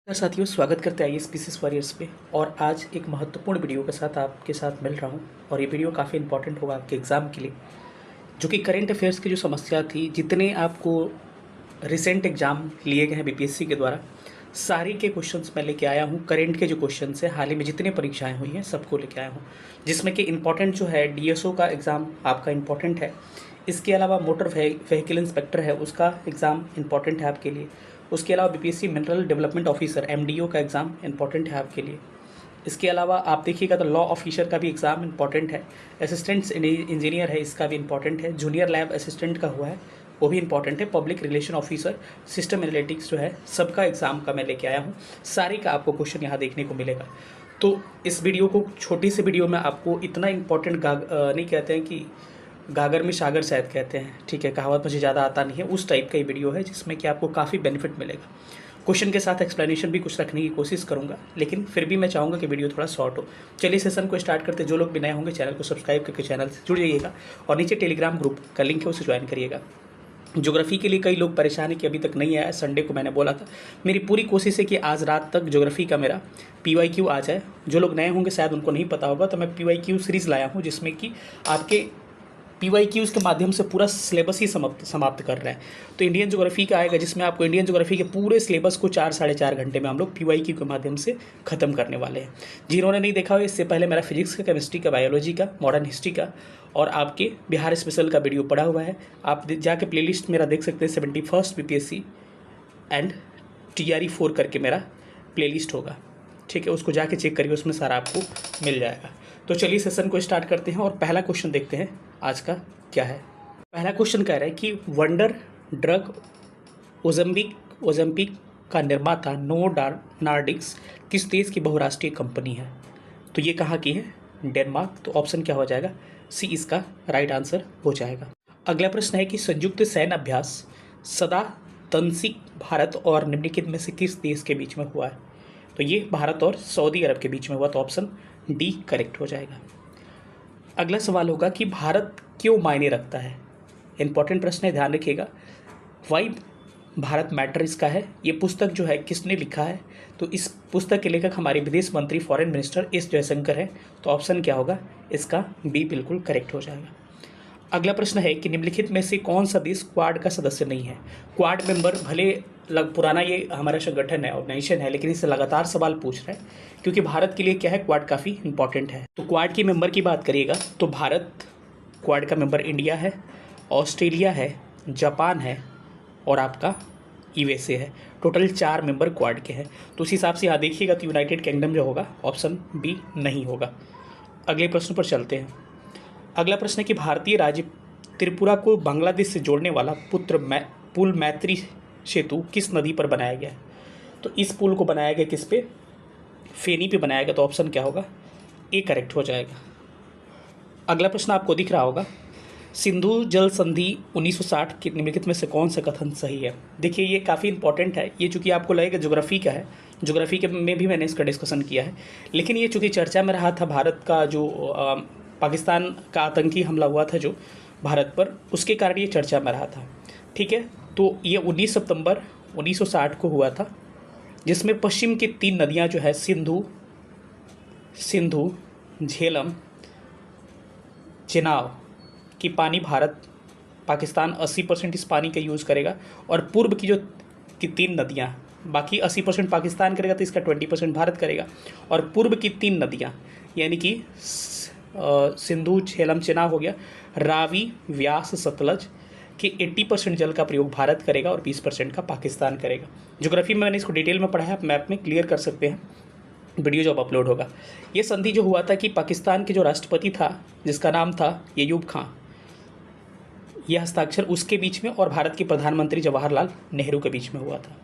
साथियों, स्वागत करते हैं आईएएस वॉरियर्स पे। और आज एक महत्वपूर्ण वीडियो के साथ आपके साथ मिल रहा हूँ और ये वीडियो काफ़ी इंपॉर्टेंट होगा आपके एग्ज़ाम के लिए, जो कि करंट अफेयर्स की जो समस्या थी, जितने आपको रिसेंट एग्ज़ाम लिए गए हैं बीपीएससी के द्वारा, सारे के क्वेश्चंस मैं लेके आया हूँ। करंट के जो क्वेश्चन हैं, हाल ही में जितने परीक्षाएं हुई हैं सबको लेके आया हूँ, जिसमें कि इंपॉर्टेंट जो है डीएसओ का एग्ज़ाम आपका इंपॉर्टेंट है। इसके अलावा मोटर व्हीकल इंस्पेक्टर है, उसका एग्ज़ाम इंपॉर्टेंट है आपके लिए। उसके अलावा BPSC mineral development officer MDO का एग्ज़ाम इंपॉर्टेंट है आपके लिए। इसके अलावा आप देखिएगा तो लॉ ऑफिसर का भी एग्ज़ाम इंपॉर्टेंट है। असिस्टेंट इंजीनियर है, इसका भी इंपॉर्टेंट है। जूनियर लैब असिस्टेंट का हुआ है, वो भी इंपॉर्टेंट है। Public relation officer, system analytics जो है, सबका एग्ज़ाम का मैं लेके आया हूँ। सारे का आपको क्वेश्चन यहाँ देखने को मिलेगा। तो इस वीडियो को, छोटी सी वीडियो में आपको इतना इंपॉर्टेंट नहीं कहते हैं कि गागर में सागर शायद कहते हैं, ठीक है, कहावत मुझे ज़्यादा आता नहीं है, उस टाइप का ये वीडियो है जिसमें कि आपको काफ़ी बेनिफिट मिलेगा। क्वेश्चन के साथ एक्सप्लेनेशन भी कुछ रखने की कोशिश करूंगा, लेकिन फिर भी मैं चाहूँगा कि वीडियो थोड़ा शॉर्ट हो। चलिए सेशन को स्टार्ट करते। जो लोग भी नए होंगे चैनल को सब्सक्राइब करके चैनल से जुड़ जाइएगा और नीचे टेलीग्राम ग्रुप का लिंक है, उसे ज्वाइन करिएगा। ज्योग्राफी के लिए कई लोग परेशान हैं कि अभी तक नहीं आया। संडे को मैंने बोला था, मेरी पूरी कोशिश है कि आज रात तक ज्योग्राफी का मेरा PYQ आ जाए। जो लोग नए होंगे शायद उनको नहीं पता होगा, तो मैं PYQ सीरीज़ लाया हूँ, जिसमें कि आपके PYQs के माध्यम से पूरा सिलेबस ही समाप्त कर रहे हैं। तो इंडियन ज्योग्राफी का आएगा, जिसमें आपको इंडियन ज्योग्राफी के पूरे सिलेबस को 4-4.5 घंटे में हम लोग PYQ के माध्यम से ख़त्म करने वाले हैं। जिन्होंने नहीं देखा हो, इससे पहले मेरा फिजिक्स का, केमिस्ट्री का, बायोलॉजी का, मॉडर्न हिस्ट्री का और आपके बिहार स्पेशल का वीडियो पड़ा हुआ है। आप जाके प्लेलिस्ट मेरा देख सकते हैं। 71st BPSC एंड TRE 4 करके मेरा प्लेलिस्ट होगा, ठीक है, उसको जाके चेक करिए, उसमें सारा आपको मिल जाएगा। तो चलिए सेशन को स्टार्ट करते हैं और पहला क्वेश्चन देखते हैं आज का क्या है। पहला क्वेश्चन कह रहा है कि वंडर ड्रग ओजम्पिक का निर्माता नोवार्डिक्स किस देश की बहुराष्ट्रीय कंपनी है? तो ये कहाँ की है? डेनमार्क। तो ऑप्शन क्या हो जाएगा? सी इसका राइट आंसर हो जाएगा। अगला प्रश्न है कि संयुक्त सैन्य अभ्यास सदा तंसिक भारत और निम्नलिखित में से किस देश के बीच में हुआ है? तो ये भारत और सऊदी अरब के बीच में हुआ, तो ऑप्शन डी करेक्ट हो जाएगा। अगला सवाल होगा कि भारत क्यों मायने रखता है? इंपॉर्टेंट प्रश्न है, ध्यान रखिएगा। वाई भारत मैटर इसका है। ये पुस्तक जो है किसने लिखा है? तो इस पुस्तक के लेखक हमारे विदेश मंत्री, फॉरेन मिनिस्टर एस जयशंकर है। तो ऑप्शन क्या होगा? इसका बी बिल्कुल करेक्ट हो जाएगा। अगला प्रश्न है कि निम्नलिखित में से कौन सा देश क्वाड का सदस्य नहीं है? क्वाड मेंबर भले पुराना ये हमारा संगठन है, ऑर्गेनाइजेशन है, लेकिन इससे लगातार सवाल पूछ रहा है, क्योंकि भारत के लिए क्या है, क्वाड काफ़ी इंपॉर्टेंट है। तो क्वाड की मेंबर की बात करिएगा तो भारत क्वाड का मेंबर इंडिया है, ऑस्ट्रेलिया है, जापान है और आपका USA है। टोटल 4 मेंबर क्वाड के हैं। तो उस हिसाब से यहाँ देखिएगा तो यूनाइटेड किंगडम जो होगा, ऑप्शन बी नहीं होगा। अगले प्रश्न पर चलते हैं। अगला प्रश्न है कि भारतीय राज्य त्रिपुरा को बांग्लादेश से जोड़ने वाला पुल मैत्री सेतु किस नदी पर बनाया गया है? तो इस पुल को बनाया गया किस पे? फेनी पे बनाया गया। तो ऑप्शन क्या होगा? ए करेक्ट हो जाएगा। अगला प्रश्न आपको दिख रहा होगा, सिंधु जल संधि 1960 के निम्नलिखित में से कौन सा कथन सही है? देखिए ये काफ़ी इंपॉर्टेंट है। ये चूँकि आपको लगेगा ज्योग्राफी का है, ज्योग्राफी के में भी मैंने इसका डिस्कशन किया है, लेकिन ये चूँकि चर्चा में रहा था, भारत का जो पाकिस्तान का आतंकी हमला हुआ था जो भारत पर, उसके कारण ये चर्चा में रहा था, ठीक है। तो ये 19 सितंबर 1960 को हुआ था, जिसमें पश्चिम की 3 नदियां जो है, सिंधु, झेलम, चेनाब की पानी भारत, पाकिस्तान 80% इस पानी का यूज़ करेगा, और पूर्व की जो 3 नदियाँ, बाकी 80% पाकिस्तान करेगा, तो इसका 20% भारत करेगा। और पूर्व की 3 नदियाँ यानी कि सिंधु, झेलम, चेनाब हो गया, रावी, व्यास, सतलज कि 80% जल का प्रयोग भारत करेगा और 20% का पाकिस्तान करेगा। ज्योग्राफी में मैंने इसको डिटेल में पढ़ा है, आप मैप में क्लियर कर सकते हैं, वीडियो जब अपलोड होगा। ये संधि जो हुआ था कि पाकिस्तान के जो राष्ट्रपति था, जिसका नाम था अयूब खां, यह हस्ताक्षर उसके बीच में और भारत के प्रधानमंत्री जवाहरलाल नेहरू के बीच में हुआ था,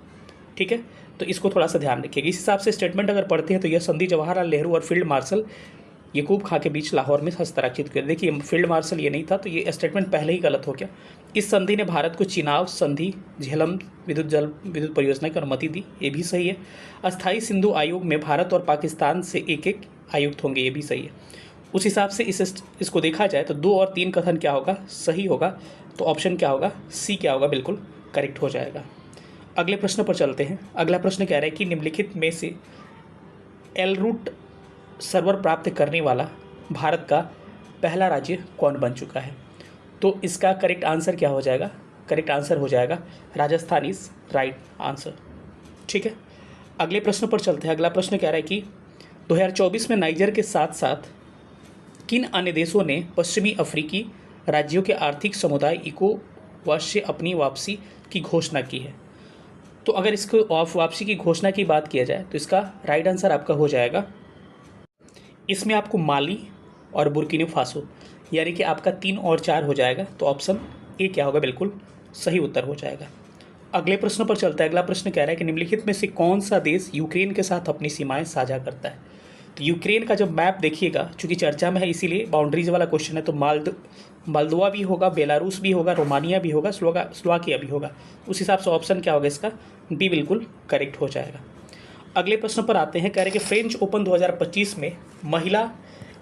ठीक है। तो इसको थोड़ा सा ध्यान रखिएगा। इस हिसाब से स्टेटमेंट अगर पढ़ते हैं तो यह संधि जवाहरलाल नेहरू और फील्ड मार्शल याकूब खां के बीच लाहौर में हस्ताक्षरित किया। देखिए फील्ड मार्शल ये नहीं था, तो ये स्टेटमेंट पहले ही गलत हो गया। इस संधि ने भारत को चिनाब संधि, झेलम विद्युत परियोजना की अनुमति दी, ये भी सही है। अस्थायी सिंधु आयोग में भारत और पाकिस्तान से एक आयुक्त होंगे, ये भी सही है। उस हिसाब से इसको देखा जाए तो 2 और 3 कथन क्या होगा? सही होगा। तो ऑप्शन क्या होगा? सी क्या होगा? बिल्कुल करेक्ट हो जाएगा। अगले प्रश्न पर चलते हैं। अगला प्रश्न कह रहा है कि निम्नलिखित में से एल रूट सर्वर प्राप्त करने वाला भारत का पहला राज्य कौन बन चुका है? तो इसका करेक्ट आंसर क्या हो जाएगा? करेक्ट आंसर हो जाएगा राजस्थान इज राइट आंसर। ठीक है, अगले प्रश्न पर चलते हैं। अगला प्रश्न कह रहा है कि 2024 में नाइजर के साथ साथ किन अन्य देशों ने पश्चिमी अफ्रीकी राज्यों के आर्थिक समुदाय इकोवास से अपनी वापसी की घोषणा की है? तो अगर इसको वापसी की घोषणा की बात किया जाए तो इसका राइट आंसर आपका हो जाएगा, इसमें आपको माली और बुर्किना फासो, यानी कि आपका 3 और 4 हो जाएगा। तो ऑप्शन ए क्या होगा? बिल्कुल सही उत्तर हो जाएगा। अगले प्रश्न पर चलता है। अगला प्रश्न कह रहा है कि निम्नलिखित में से कौन सा देश यूक्रेन के साथ अपनी सीमाएं साझा करता है? तो यूक्रेन का जब मैप देखिएगा, चूंकि चर्चा में है इसीलिए बाउंड्रीज वाला क्वेश्चन है, तो मालदोवा भी होगा, बेलारूस भी होगा, रोमानिया भी होगा, स्लोवाकिया भी होगा। उस हिसाब से ऑप्शन क्या होगा इसका? बी बिल्कुल करेक्ट हो जाएगा। अगले प्रश्न पर आते हैं। कह रहे हैं कि फ्रेंच ओपन 2025 में महिला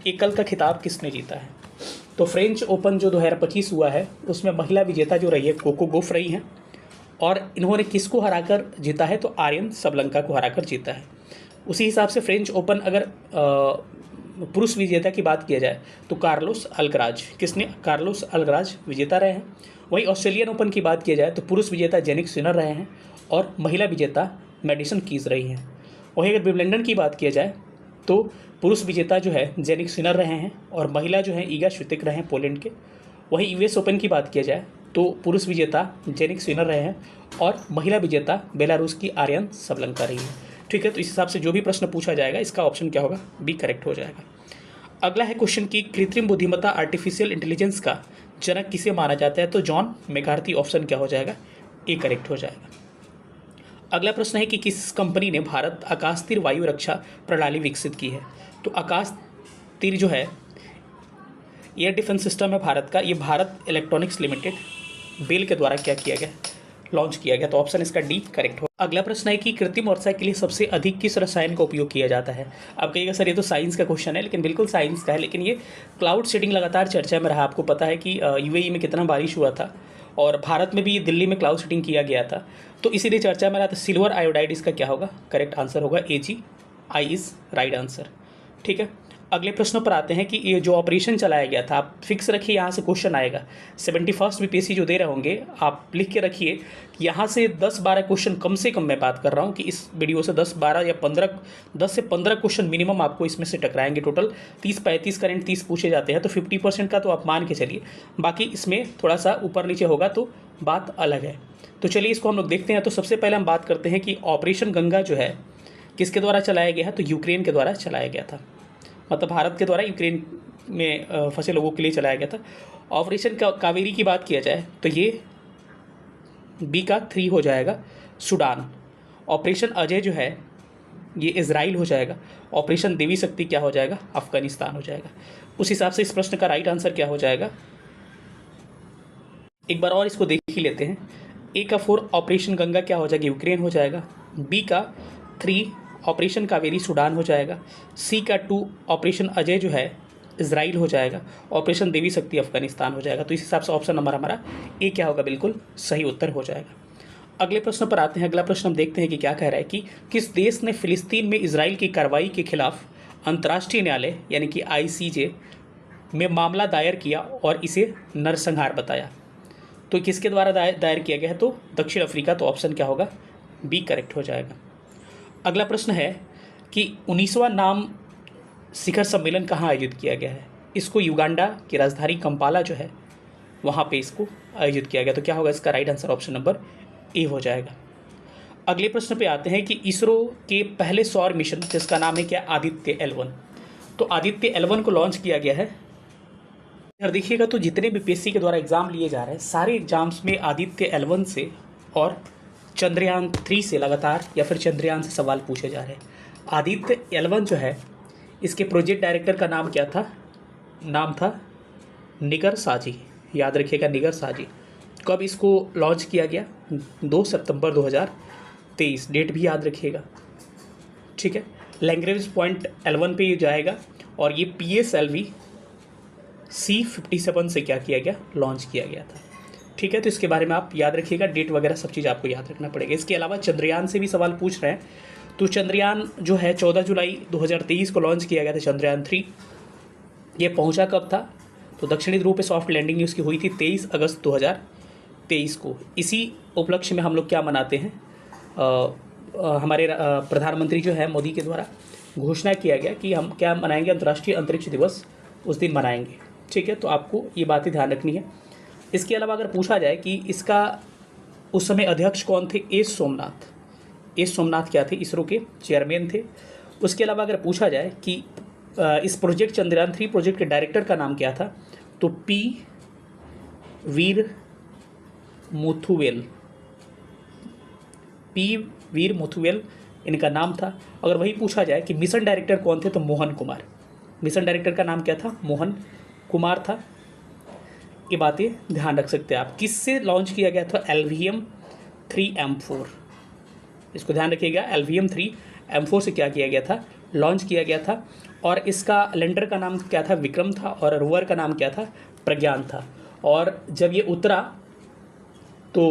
एकल का खिताब किसने जीता है? तो फ्रेंच ओपन जो 2025 हुआ है उसमें महिला विजेता जो रही है कोको गॉफ रही हैं, और इन्होंने किसको हराकर जीता है? तो आर्यन सबलंका को हराकर जीता है। उसी हिसाब से फ्रेंच ओपन अगर पुरुष विजेता की बात किया जाए तो कार्लोस अल्कराज, किसने? कार्लोस अल्कराज विजेता रहे हैं। वहीं ऑस्ट्रेलियन ओपन की बात किया जाए तो पुरुष विजेता जेनिक सिनर रहे हैं और महिला विजेता मैडिसन कीज रही हैं। वहीं अगर विंबलडन की बात किया जाए तो पुरुष विजेता जो है जेनिक सिनर रहे हैं और महिला जो है ईगा स्वितेक रहे हैं पोलैंड के। वहीं यूएस ओपन की बात किया जाए तो पुरुष विजेता जेनिक सिनर रहे हैं और महिला विजेता बेलारूस की आर्यन सबलंका रही है। ठीक है, तो इस हिसाब से जो भी प्रश्न पूछा जाएगा इसका ऑप्शन क्या होगा? बी करेक्ट हो जाएगा। अगला है क्वेश्चन की कृत्रिम बुद्धिमत्ता आर्टिफिशियल इंटेलिजेंस का जनक किसे माना जाता है? तो जॉन मैकार्थी। ऑप्शन क्या हो जाएगा? ए करेक्ट हो जाएगा। अगला प्रश्न है कि किस कंपनी ने भारत आकाश तीर वायु रक्षा प्रणाली विकसित की है? तो आकाश तीर जो है एयर डिफेंस सिस्टम है भारत का, ये भारत इलेक्ट्रॉनिक्स लिमिटेड बेल के द्वारा क्या किया गया? लॉन्च किया गया। तो ऑप्शन इसका डी करेक्ट हो। अगला प्रश्न है कि कृत्रिम वर्षा के लिए सबसे अधिक किस रसायन का उपयोग किया जाता है? आप कहिएगा सर ये तो साइंस का क्वेश्चन है, लेकिन बिल्कुल साइंस का है। लेकिन ये क्लाउड सीडिंग लगातार चर्चा में रहा। आपको पता है कि यूएई में कितना बारिश हुआ था और भारत में भी दिल्ली में क्लाउड सीडिंग किया गया था, तो इसीलिए चर्चा में रहा था। सिल्वर आयोडाइड इसका क्या होगा? करेक्ट आंसर होगा AgI इज राइट आंसर। ठीक है, अगले प्रश्न पर आते हैं कि ये जो ऑपरेशन चलाया गया था, आप फिक्स रखिए, यहाँ से क्वेश्चन आएगा। 71st बीपीएससी जो दे रहे होंगे आप लिख के रखिए, यहाँ से 10-12 क्वेश्चन कम से कम मैं बात कर रहा हूँ कि इस वीडियो से 10-12 या 10 से 15 क्वेश्चन मिनिमम आपको इसमें से टकराएंगे। टोटल 30-35 करंट 30 पूछे जाते हैं, तो 50% का तो आप मान के चलिए, बाकी इसमें थोड़ा सा ऊपर नीचे होगा तो बात अलग है। तो चलिए इसको हम लोग देखते हैं। तो सबसे पहले हम बात करते हैं कि ऑपरेशन गंगा जो है किसके द्वारा चलाया गया है? तो यूक्रेन के द्वारा चलाया गया था, मतलब भारत के द्वारा यूक्रेन में फंसे लोगों के लिए चलाया गया था। ऑपरेशन कावेरी की बात किया जाए तो ये बी का 3 हो जाएगा, सूडान। ऑपरेशन अजय जो है ये इजराइल हो जाएगा। ऑपरेशन देवी शक्ति क्या हो जाएगा? अफगानिस्तान हो जाएगा। उस हिसाब से इस प्रश्न का राइट आंसर क्या हो जाएगा? एक बार और इसको देख ही लेते हैं। ए का 4 ऑपरेशन गंगा क्या हो जाएगा? यूक्रेन हो जाएगा। बी का 3 ऑपरेशन कावेरी सूडान हो जाएगा। सी का 2 ऑपरेशन अजय जो है इजराइल हो जाएगा। ऑपरेशन देवी शक्ति अफगानिस्तान हो जाएगा। तो इस हिसाब से ऑप्शन नंबर हमारा ए क्या होगा? बिल्कुल सही उत्तर हो जाएगा। अगले प्रश्न पर आते हैं। अगला प्रश्न हम देखते हैं कि क्या कह रहा है कि किस देश ने फिलिस्तीन में इजराइल की कार्रवाई के खिलाफ अंतर्राष्ट्रीय न्यायालय यानी कि ICJ में मामला दायर किया और इसे नरसंहार बताया? तो किसके द्वारा दायर किया गया है? तो दक्षिण अफ्रीका। तो ऑप्शन क्या होगा? बी करेक्ट हो जाएगा। अगला प्रश्न है कि 19वां नाम शिखर सम्मेलन कहाँ आयोजित किया गया है? इसको युगांडा की राजधानी कंपाला जो है वहाँ पे इसको आयोजित किया गया। तो क्या होगा इसका right answer? Option number A हो जाएगा। अगले प्रश्न पे आते हैं कि इसरो के पहले सौर मिशन जिसका नाम है क्या? आदित्य L1। तो आदित्य L1 को लॉन्च किया गया है। अगर देखिएगा तो जितने भी बीपीएससी के द्वारा एग्जाम लिए जा रहे हैं सारे एग्जाम्स में आदित्य L1 से और चंद्रयान 3 से लगातार या फिर चंद्रयान से सवाल पूछे जा रहे हैं। आदित्य L1 जो है इसके प्रोजेक्ट डायरेक्टर का नाम क्या था? नाम था निगर साजी। याद रखिएगा, निगर साजी। कब इसको लॉन्च किया गया? 2 सितंबर 2023। डेट भी याद रखिएगा। ठीक है, लैग्रेंज पॉइंट L1 पे ये जाएगा और ये PSLV C57 से क्या किया गया? लॉन्च किया गया था। ठीक है, तो इसके बारे में आप याद रखिएगा, डेट वगैरह सब चीज़ आपको याद रखना पड़ेगा। इसके अलावा चंद्रयान से भी सवाल पूछ रहे हैं, तो चंद्रयान जो है 14 जुलाई 2023 को लॉन्च किया गया था, चंद्रयान 3। ये पहुंचा कब था? तो दक्षिणी ध्रुव पे सॉफ्ट लैंडिंग उसकी हुई थी 23 अगस्त 2023 को। इसी उपलक्ष्य में हम लोग क्या मनाते हैं, हमारे प्रधानमंत्री जो है मोदी के द्वारा घोषणा किया गया कि हम क्या मनाएंगे, अंतर्राष्ट्रीय अंतरिक्ष दिवस उस दिन मनाएंगे। ठीक है, तो आपको ये बातें ध्यान रखनी है। इसके अलावा अगर पूछा जाए कि इसका उस समय अध्यक्ष कौन थे, एस सोमनाथ क्या थे, इसरो के चेयरमैन थे। उसके अलावा अगर पूछा जाए कि इस प्रोजेक्ट चंद्रयान 3 प्रोजेक्ट के डायरेक्टर का नाम क्या था, तो वीर मुथुवेल इनका नाम था। अगर वही पूछा जाए कि मिशन डायरेक्टर कौन थे, तो मोहन कुमार। मिशन डायरेक्टर का नाम क्या था, मोहन कुमार था। ये बातें ध्यान रख सकते हैं आप। किससे लॉन्च किया गया था, LVM-3M4। इसको ध्यान रखिएगा, LVM-3M4 से क्या किया गया था, लॉन्च किया गया था। और इसका लैंडर का नाम क्या था, विक्रम था, और रोवर का नाम क्या था, प्रज्ञान था। और जब ये उतरा तो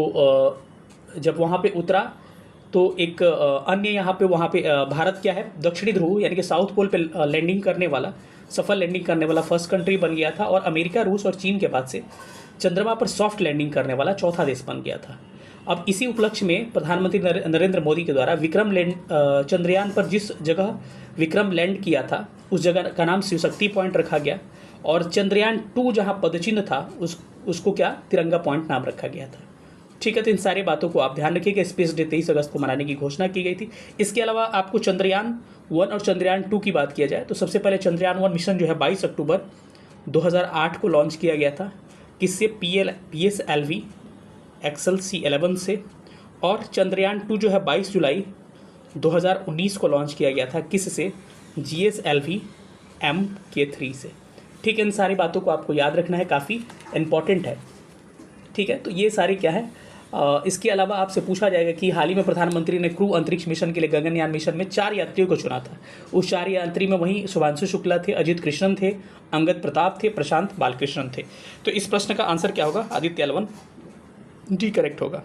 जब वहाँ पे उतरा तो एक अन्य यहाँ पे वहाँ पे भारत क्या है, दक्षिणी ध्रुव यानी कि साउथ पोल पे लैंडिंग करने वाला, सफल लैंडिंग करने वाला फर्स्ट कंट्री बन गया था। और अमेरिका, रूस और चीन के बाद से चंद्रमा पर सॉफ्ट लैंडिंग करने वाला चौथा देश बन गया था। अब इसी उपलक्ष्य में प्रधानमंत्री नरेंद्र मोदी के द्वारा चंद्रयान पर जिस जगह विक्रम लैंड किया था उस जगह का नाम शिवशक्ति पॉइंट रखा गया। और चंद्रयान 2 जहाँ पदचिन्ह था उसको क्या, तिरंगा पॉइंट नाम रखा गया था। ठीक है, तो इन सारी बातों को आप ध्यान रखिएगा। स्पेस डे 23 अगस्त को मनाने की घोषणा की गई थी। इसके अलावा आपको चंद्रयान 1 और चंद्रयान 2 की बात किया जाए तो सबसे पहले चंद्रयान 1 मिशन जो है 22 अक्टूबर 2008 को लॉन्च किया गया था। किससे, PSLV एक्सल C11 से। और चंद्रयान 2 जो है 22 जुलाई 2019 को लॉन्च किया गया था, किससे, GSLV MK3 से। ठीक है, इन सारी बातों को आपको याद रखना है, काफ़ी इंपॉर्टेंट है। ठीक है, तो ये सारी क्या है। इसके अलावा आपसे पूछा जाएगा कि हाल ही में प्रधानमंत्री ने क्रू अंतरिक्ष मिशन के लिए गगनयान मिशन में 4 यात्रियों को चुना था। उस 4 यात्री में वहीं शुभांशु शुक्ला थे, अजित कृष्णन थे, अंगद प्रताप थे, प्रशांत बालकृष्णन थे। तो इस प्रश्न का आंसर क्या होगा, आदित्य L1 डी करेक्ट होगा।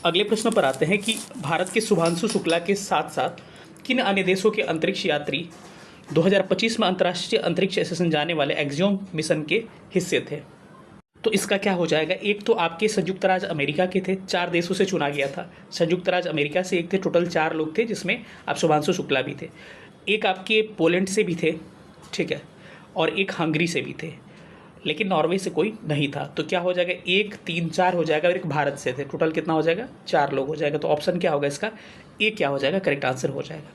अगले प्रश्न पर आते हैं कि भारत के शुभांशु शुक्ला के साथ साथ किन अन्य देशों के अंतरिक्ष यात्री 2025 में अंतर्राष्ट्रीय अंतरिक्ष स्टेशन जाने वाले एक्सियोम मिशन के हिस्से थे। तो इसका क्या हो जाएगा, एक तो आपके संयुक्त राज्य अमेरिका के थे, 4 देशों से चुना गया था। संयुक्त राज्य अमेरिका से एक थे, टोटल 4 लोग थे, जिसमें आप शुभांशु शुक्ला भी थे। एक आपके पोलैंड से भी थे, ठीक है, और एक हंगरी से भी थे, लेकिन नॉर्वे से कोई नहीं था। तो क्या हो जाएगा, 1 3 4 हो जाएगा, और एक भारत से थे। टोटल कितना हो जाएगा, 4 लोग हो जाएगा। तो ऑप्शन क्या होगा इसका, ए क्या हो जाएगा, करेक्ट आंसर हो जाएगा।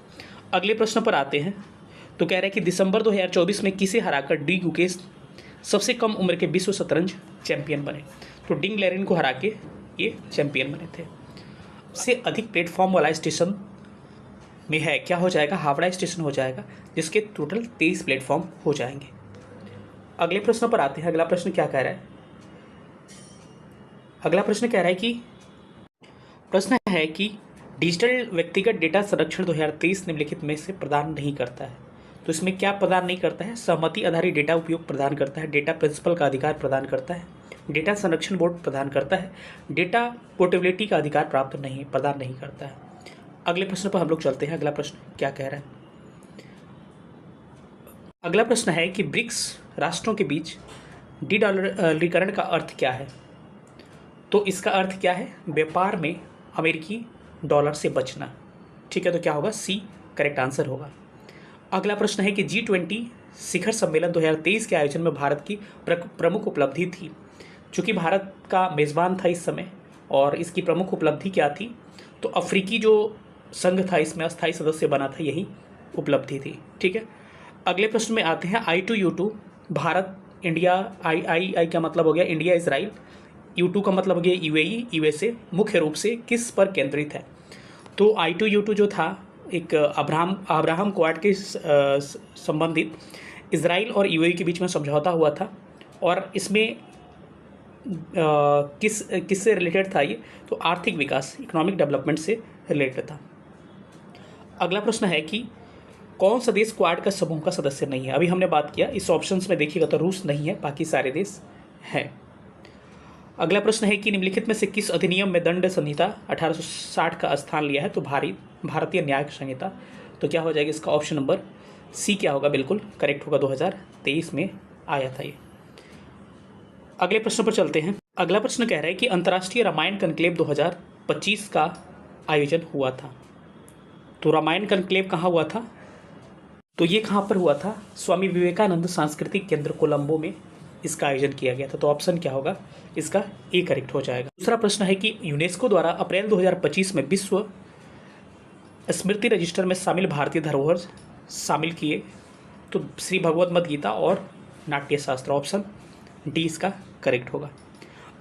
अगले प्रश्न पर आते हैं। तो कह रहे हैं कि दिसंबर 2024 में किसे हराकर डी गुकेश सबसे कम उम्र के विश्व शतरंज चैंपियन बने। तो डिंग लेरिन को हरा के ये चैंपियन बने थे। सबसे अधिक प्लेटफॉर्म वाला स्टेशन में है, क्या हो जाएगा, हावड़ा स्टेशन हो जाएगा, जिसके टोटल 23 प्लेटफॉर्म हो जाएंगे। अगले प्रश्न पर आते हैं। अगला प्रश्न क्या कह रहा है, अगला प्रश्न कह रहा है कि प्रश्न है कि डिजिटल व्यक्तिगत डेटा संरक्षण 2023 निम्नलिखित में से प्रदान नहीं करता है। तो इसमें क्या प्रदान नहीं करता है, सहमति आधारित डेटा उपयोग प्रदान करता है, डेटा प्रिंसिपल का अधिकार प्रदान करता है, डेटा संरक्षण बोर्ड प्रदान करता है, डेटा पोर्टेबिलिटी का अधिकार प्राप्त नहीं प्रदान नहीं करता है। अगले प्रश्न पर हम लोग चलते हैं। अगला प्रश्न क्या कह रहा है, अगला प्रश्न है कि ब्रिक्स राष्ट्रों के बीच डॉलरीकरण का अर्थ क्या है। तो इसका अर्थ क्या है, व्यापार में अमेरिकी डॉलर से बचना। ठीक है, तो क्या होगा, सी करेक्ट आंसर होगा। अगला प्रश्न है कि G20 शिखर सम्मेलन 2023 के आयोजन में भारत की प्रमुख उपलब्धि थी। चूँकि भारत का मेज़बान था इस समय, और इसकी प्रमुख उपलब्धि क्या थी, तो अफ्रीकी जो संघ था इसमें अस्थायी सदस्य बना था, यही उपलब्धि थी। ठीक है, अगले प्रश्न में आते हैं। I2U2 भारत इंडिया, आई का मतलब हो गया इंडिया इजराइल, U2 का मतलब हो गया UAE USA, मुख्य रूप से किस पर केंद्रित है। तो I2U2 जो था एक अब्राहम क्वाड के संबंधित इजराइल और UAE के बीच में समझौता हुआ था, और इसमें किससे रिलेटेड था ये, तो आर्थिक विकास, इकोनॉमिक डेवलपमेंट से रिलेटेड था। अगला प्रश्न है कि कौन सा देश क्वाड का समूह का सदस्य नहीं है। अभी हमने बात किया, इस ऑप्शंस में देखिएगा तो रूस नहीं है, बाकी सारे देश हैं। अगला प्रश्न है कि निम्नलिखित में से किस अधिनियम में दंड संहिता 1860 का स्थान लिया है? तो भारतीय न्याय संहिता। तो क्या हो जाएगा इसका ऑप्शन नंबर सी क्या होगा? बिल्कुल करेक्ट होगा, 2023 में आया था ये। अगले प्रश्न पर चलते हैं। अगला प्रश्न कह रहा है कि अंतर्राष्ट्रीय रामायण कॉन्क्लेव 2025 का आयोजन हुआ था। तो रामायण कॉन्क्लेव कहाँ हुआ था? तो ये कहाँ पर हुआ था? स्वामी विवेकानंद सांस्कृतिक केंद्र कोलंबो में इसका आयोजन किया गया था। तो ऑप्शन क्या होगा इसका? ए करेक्ट हो जाएगा। दूसरा प्रश्न है कि यूनेस्को द्वारा अप्रैल 2025 में विश्व स्मृति रजिस्टर में शामिल भारतीय धरोहर शामिल किए। तो श्री भगवद गीता और नाट्य शास्त्र, ऑप्शन डी इसका करेक्ट होगा।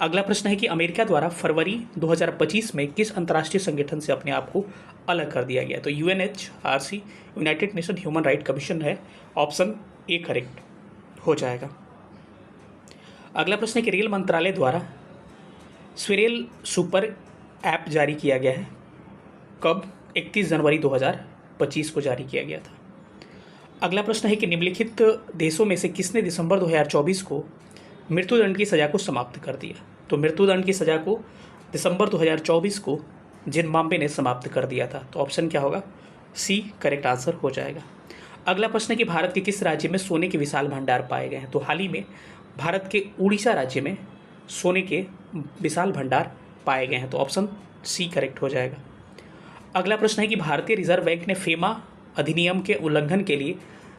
अगला प्रश्न है कि अमेरिका द्वारा फरवरी 2025 में किस अंतर्राष्ट्रीय संगठन से अपने आप को अलग कर दिया गया? तो UNHRC, United nation human right commission है, ऑप्शन ए करेक्ट हो जाएगा। अगला प्रश्न है कि रेल मंत्रालय द्वारा स्विरेल सुपर ऐप जारी किया गया है कब? 31 जनवरी 2025 को जारी किया गया था। अगला प्रश्न है कि निम्नलिखित देशों में से किसने दिसंबर 2024 को मृत्युदंड की सज़ा को समाप्त कर दिया? तो मृत्युदंड की सज़ा को दिसंबर 2024 को जिम्बाब्वे ने समाप्त कर दिया था। तो ऑप्शन क्या होगा? सी करेक्ट आंसर हो जाएगा। अगला प्रश्न है कि भारत के किस राज्य में सोने के विशाल भंडार पाए गए हैं? तो हाल ही में भारत के उड़ीसा राज्य में सोने के विशाल भंडार पाए गए हैं। तो ऑप्शन सी करेक्ट हो जाएगा। अगला प्रश्न है कि भारतीय रिजर्व बैंक ने फेमा अधिनियम के उल्लंघन के लिए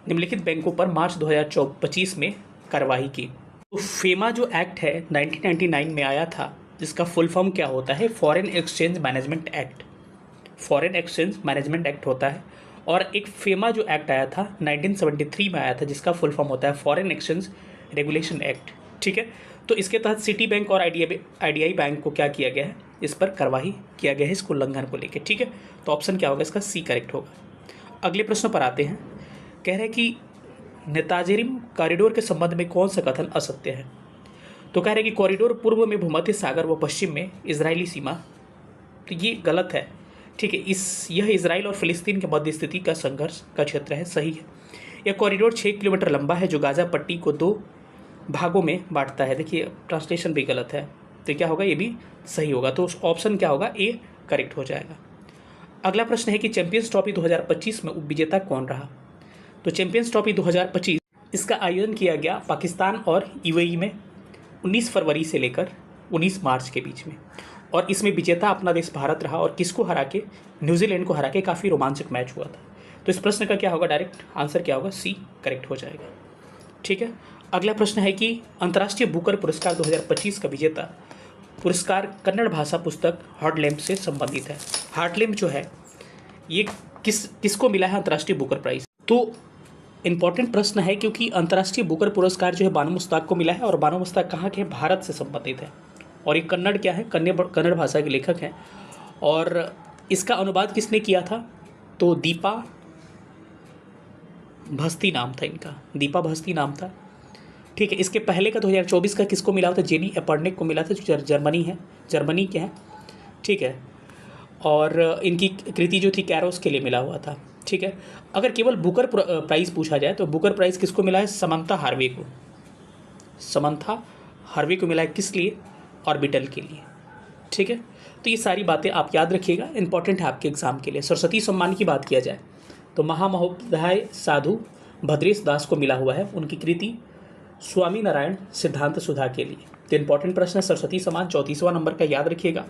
निम्नलिखित बैंकों पर मार्च 2025 में कार्रवाई की। तो फेमा जो एक्ट है 1999 में आया था, जिसका फुल फॉर्म क्या होता है? Foreign exchange management act. Foreign exchange management act होता है। और एक फेमा जो एक्ट आया था 1973 में आया था, जिसका फुल फॉर्म होता है फॉरेन एक्सचेंज रेगुलेशन एक्ट। ठीक है, तो इसके तहत सिटी बैंक और आईडीआई बैंक को क्या किया गया है? इस पर कार्रवाई किया गया है इसको उल्लंघन को लेकर। ठीक है, तो ऑप्शन क्या होगा इसका? सी करेक्ट होगा। अगले प्रश्न पर आते हैं। कह रहे हैं कि नेताजेरिम कॉरिडोर के संबंध में कौन सा कथन असत्य है? तो कह रहे हैं कि कॉरिडोर पूर्व में भूमध्य सागर व पश्चिम में इजरायली सीमा। तो ये गलत है। ठीक है, यह इजराइल और फिलिस्तीन के मध्य स्थिति का संघर्ष का क्षेत्र है, सही है। यह कॉरिडोर 6 किलोमीटर लंबा है जो गाजा पट्टी को 2 भागों में बांटता है। देखिए ट्रांसलेशन भी गलत है, तो क्या होगा? ये भी सही होगा। तो ऑप्शन क्या होगा? ए करेक्ट हो जाएगा। अगला प्रश्न है कि चैंपियंस ट्रॉफी 2025 में उपविजेता कौन रहा? तो चैंपियंस ट्रॉफी 2025 इसका आयोजन किया गया पाकिस्तान और यूएई में 19 फरवरी से लेकर 19 मार्च के बीच में। और इसमें विजेता अपना देश भारत रहा और किसको हरा के? न्यूजीलैंड को हरा के। काफ़ी रोमांचक मैच हुआ था। तो इस प्रश्न का क्या होगा? डायरेक्ट आंसर क्या होगा? सी करेक्ट हो जाएगा। ठीक है, अगला प्रश्न है कि अंतर्राष्ट्रीय बुकर पुरस्कार 2025 का विजेता पुरस्कार कन्नड़ भाषा पुस्तक हार्टलैम्प से संबंधित है। हार्टलैम्प जो है ये किसको मिला है अंतर्राष्ट्रीय बुकर प्राइज? तो इंपॉर्टेंट प्रश्न है, क्योंकि अंतर्राष्ट्रीय बुकर पुरस्कार जो है बानो मुश्ताक को मिला है। और बानो मुश्ताक कहाँ के? भारत से संबंधित है। और ये कन्नड़ क्या है? कन्नड़ भाषा के लेखक हैं। और इसका अनुवाद किसने किया था? तो दीपा भस्ती नाम था इनका, दीपा भस्ती नाम था। ठीक है, इसके पहले का 2024 का किसको मिला था? जेनी एपर्निक को मिला था, जो जर्मनी के हैं। ठीक है, और इनकी कृति जो थी कैरोस के लिए मिला हुआ था। ठीक है, अगर केवल बुकर प्राइज़ पूछा जाए तो बुकर प्राइज़ किसको मिला है? समंथा हार्वे को। समंथा हार्वे को मिला है, किस लिए? ऑर्बिटल के लिए। ठीक है, तो ये सारी बातें आप याद रखिएगा, इंपॉर्टेंट है आपके एग्जाम के लिए। सरस्वती सम्मान की बात किया जाए तो महामहोपाध्याय साधु भद्रेश दास को मिला हुआ है उनकी कृति स्वामी नारायण सिद्धांत सुधा के लिए। तो इंपॉर्टेंट प्रश्न है सरस्वती सम्मान 34वां नंबर का, याद रखिएगा।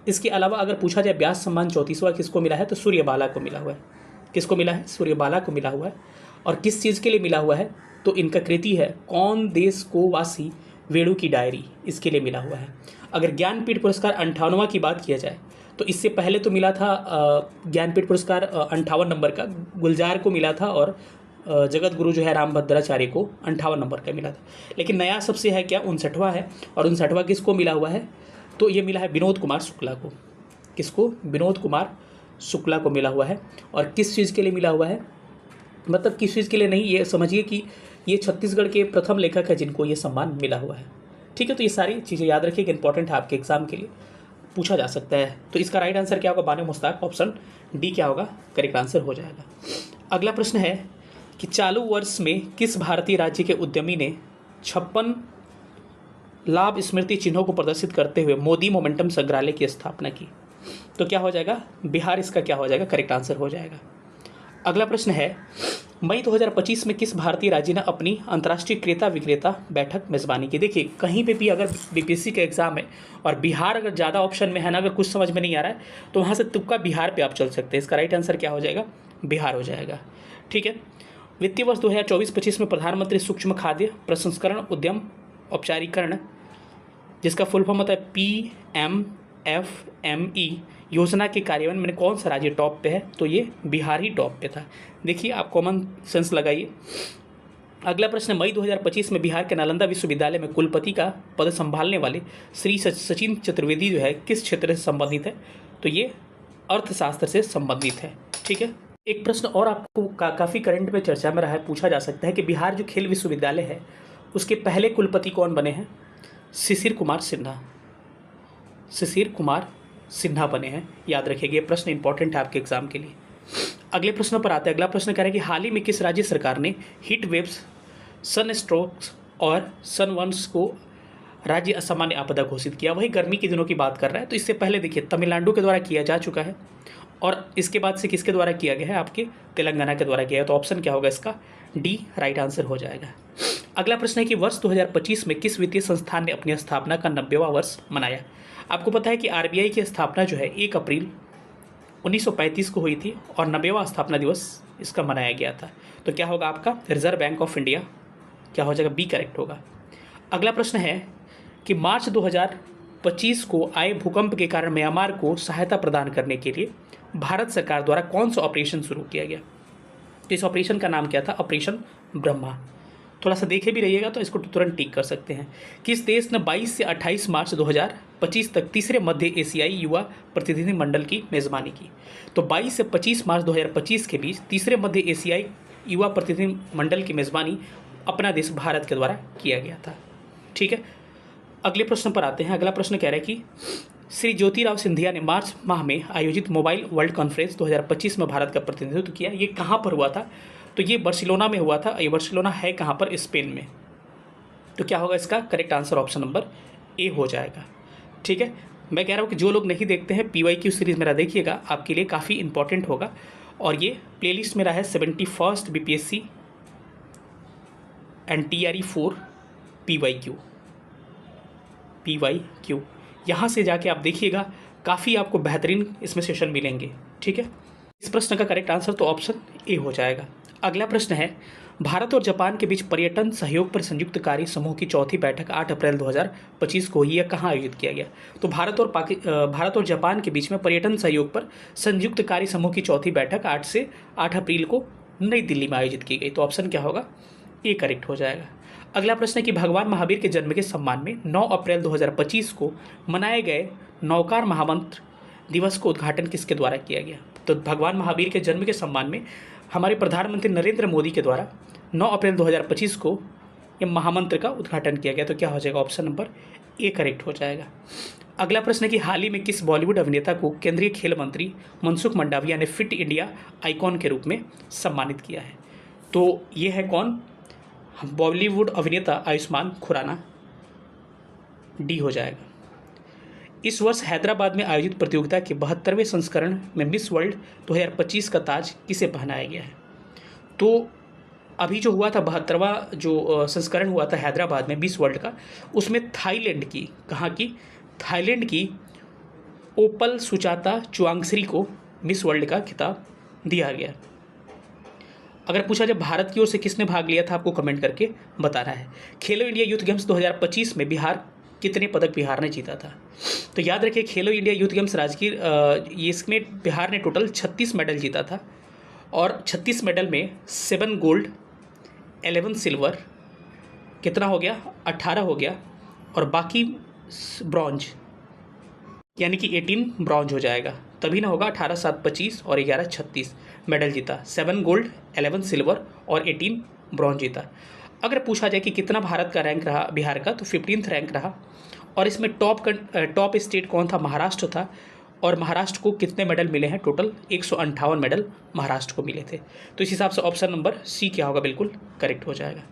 इसके अलावा अगर पूछा जाए व्यास सम्मान 34वां किसको मिला है? तो सूर्यबाला को मिला हुआ है। किसको मिला है? सूर्यबाला को मिला हुआ है। और किस चीज़ के लिए मिला हुआ है? तो इनका कृति है कौन देश को वासी वेणु की डायरी, इसके लिए मिला हुआ है। अगर ज्ञानपीठ पुरस्कार 58वां की बात किया जाए तो इससे पहले तो मिला था ज्ञानपीठ पुरस्कार 58 नंबर का गुलजार को मिला था, और जगत गुरु जो है रामभद्राचार्य को 58 नंबर का मिला था। लेकिन नया सबसे है क्या? 59वां है। और 59वां किसको मिला हुआ है? तो ये मिला है विनोद कुमार शुक्ला को। किसको? विनोद कुमार शुक्ला को मिला हुआ है। और किस चीज़ के लिए मिला हुआ है? मतलब किस चीज़ के लिए नहीं, ये समझिए कि ये छत्तीसगढ़ के प्रथम लेखक है जिनको ये सम्मान मिला हुआ है। ठीक है, तो ये सारी चीज़ें याद रखिए कि इंपॉर्टेंट है आपके एग्जाम के लिए, पूछा जा सकता है। तो इसका राइट आंसर क्या होगा? बानो मुश्ताक, ऑप्शन डी क्या होगा? करेक्ट आंसर हो जाएगा। अगला प्रश्न है कि चालू वर्ष में किस भारतीय राज्य के उद्यमी ने 56 लाभ स्मृति चिन्हों को प्रदर्शित करते हुए मोदी मोमेंटम संग्रहालय की स्थापना की? तो क्या हो जाएगा? बिहार इसका क्या हो जाएगा? करेक्ट आंसर हो जाएगा। अगला प्रश्न है, मई 2025 में किस भारतीय राज्य ने अपनी अंतर्राष्ट्रीय क्रेता विक्रेता बैठक मेजबानी की? देखिए, कहीं पे भी अगर बीपीएससी का एग्जाम है और बिहार अगर ज़्यादा ऑप्शन में है ना, अगर कुछ समझ में नहीं आ रहा है तो वहाँ से तुक्का बिहार पे आप चल सकते हैं। इसका राइट आंसर क्या हो जाएगा? बिहार हो जाएगा। ठीक है। वित्तीय वर्ष 2024-25 में प्रधानमंत्री सूक्ष्म खाद्य प्रसंस्करण उद्यम औपचारिकरण, जिसका फुल फॉर्म होता है PMFME योजना के कार्यान्वयन में कौन सा राज्य टॉप पे है? तो ये बिहार ही टॉप पे था। देखिए, आप कॉमन सेंस लगाइए। अगला प्रश्न, मई 2025 में बिहार के नालंदा विश्वविद्यालय में कुलपति का पद संभालने वाले श्री सचिन चतुर्वेदी जो है किस क्षेत्र से संबंधित है? तो ये अर्थशास्त्र से संबंधित है। ठीक है। एक प्रश्न और आपको काफ़ी करंट में चर्चा में रहा है, पूछा जा सकता है कि बिहार जो खेल विश्वविद्यालय है उसके पहले कुलपति कौन बने हैं? शिशिर कुमार सिन्हा। शिशिर कुमार सिन्हा बने हैं, याद रखिएगा। ये प्रश्न इंपॉर्टेंट है आपके एग्जाम के लिए। अगले प्रश्न पर आते हैं। अगला प्रश्न कह रहा है कि हाल ही में किस राज्य सरकार ने हीट वेव्स, सन स्ट्रोक्स और सनबर्न्स को राज्य असामान्य आपदा घोषित किया? वही गर्मी के दिनों की बात कर रहा है। तो इससे पहले देखिए, तमिलनाडु के द्वारा किया जा चुका है और इसके बाद से किसके द्वारा किया गया है? आपके तेलंगाना के द्वारा किया है। तो ऑप्शन क्या होगा इसका? डी राइट आंसर हो जाएगा। अगला प्रश्न है कि वर्ष 2025 में किस वित्तीय संस्थान ने अपनी स्थापना का 90वां वर्ष मनाया? आपको पता है कि आरबीआई की स्थापना जो है 1 अप्रैल 1935 को हुई थी और 90वां स्थापना दिवस इसका मनाया गया था। तो क्या होगा आपका? Reserve bank of India. क्या हो जाएगा? बी करेक्ट होगा। अगला प्रश्न है कि मार्च 2025 को आए भूकंप के कारण म्यांमार को सहायता प्रदान करने के लिए भारत सरकार द्वारा कौन सा ऑपरेशन शुरू किया गया? तो इस ऑपरेशन का नाम क्या था? ऑपरेशन ब्रह्मा। थोड़ा सा देखे भी रहिएगा तो इसको तुरंत टिक कर सकते हैं। किस देश ने 22 से 28 मार्च 2025 तक तीसरे मध्य एशियाई युवा प्रतिनिधि मंडल की मेजबानी की? तो 22 से 25 मार्च 2025 के बीच तीसरे मध्य एशियाई युवा प्रतिनिधि मंडल की मेजबानी अपना देश भारत के द्वारा किया गया था। ठीक है। अगले प्रश्न पर आते हैं। अगला प्रश्न कह रहा है कि श्री ज्योतिराव सिंधिया ने मार्च माह में आयोजित मोबाइल वर्ल्ड कॉन्फ्रेंस 2025 में भारत का प्रतिनिधित्व किया। ये कहाँ पर हुआ था? तो ये बार्सिलोना में हुआ था। ये बार्सिलोना है कहाँ पर? स्पेन में। तो क्या होगा इसका? Correct answer option number A हो जाएगा। ठीक है। मैं कह रहा हूँ कि जो लोग नहीं देखते हैं PYQ सीरीज़ मेरा देखिएगा, आपके लिए काफ़ी इंपॉर्टेंट होगा। और ये प्लेलिस्ट मेरा है 71st BPSC and TRE 4 PYQ। यहाँ से जाके आप देखिएगा, काफ़ी आपको बेहतरीन इसमें सेशन मिलेंगे। ठीक है। इस प्रश्न का करेक्ट आंसर तो ऑप्शन ए हो जाएगा। अगला प्रश्न है, भारत और जापान के बीच पर्यटन सहयोग पर संयुक्त कार्य समूह की चौथी बैठक 8 अप्रैल 2025 को यह कहाँ आयोजित किया गया? तो भारत और जापान के बीच में पर्यटन सहयोग पर संयुक्त कार्य समूह की चौथी बैठक 8 से 8 अप्रैल को नई दिल्ली में आयोजित की गई। तो ऑप्शन क्या होगा? ए करेक्ट हो जाएगा। अगला प्रश्न है कि भगवान महावीर के जन्म के सम्मान में 9 अप्रैल 2025 को मनाए गए नौकार महामंत्र दिवस को उद्घाटन किसके द्वारा किया गया? तो भगवान महावीर के जन्म के सम्मान में हमारे प्रधानमंत्री नरेंद्र मोदी के द्वारा 9 अप्रैल 2025 को यह महामंत्र का उद्घाटन किया गया। तो क्या हो जाएगा? ऑप्शन नंबर ए करेक्ट हो जाएगा। अगला प्रश्न है कि हाल ही में किस बॉलीवुड अभिनेता को केंद्रीय खेल मंत्री मनसुख मंडाविया ने फिट इंडिया आइकॉन के रूप में सम्मानित किया है? तो ये है कौन? बॉलीवुड अभिनेता आयुष्मान खुराना। डी हो जाएगा। इस वर्ष हैदराबाद में आयोजित प्रतियोगिता के 72वें संस्करण में मिस वर्ल्ड 2025 का ताज किसे पहनाया गया है? तो अभी जो हुआ था 72वां जो संस्करण हुआ था हैदराबाद में मिस वर्ल्ड का, उसमें थाईलैंड की, कहाँ की? थाईलैंड की ओपल सुचाता चुआंगश्री को मिस वर्ल्ड का खिताब दिया गया। अगर पूछा जाए भारत की ओर से किसने भाग लिया था, आपको कमेंट करके बताना है। खेलो इंडिया यूथ गेम्स 2025 में बिहार कितने पदक बिहार ने जीता था? तो याद रखिए, खेलो इंडिया यूथ गेम्स राजगीर, ये इसमें बिहार ने टोटल 36 मेडल जीता था और 36 मेडल में 7 गोल्ड, 11 सिल्वर, कितना हो गया? 18 हो गया, और बाकी ब्रॉन्ज, यानी कि 18 ब्रॉन्ज हो जाएगा। तभी ना होगा 18 7 25 और 11 36 मेडल जीता। 7 गोल्ड, 11 सिल्वर और 18 ब्रॉन्ज जीता। अगर पूछा जाए कि कितना भारत का रैंक रहा बिहार का, तो 15th रैंक रहा। और इसमें टॉप स्टेट कौन था? महाराष्ट्र था। और महाराष्ट्र को कितने मेडल मिले हैं? टोटल 158 मेडल महाराष्ट्र को मिले थे। तो इस हिसाब से ऑप्शन नंबर सी क्या होगा? बिल्कुल करेक्ट हो जाएगा।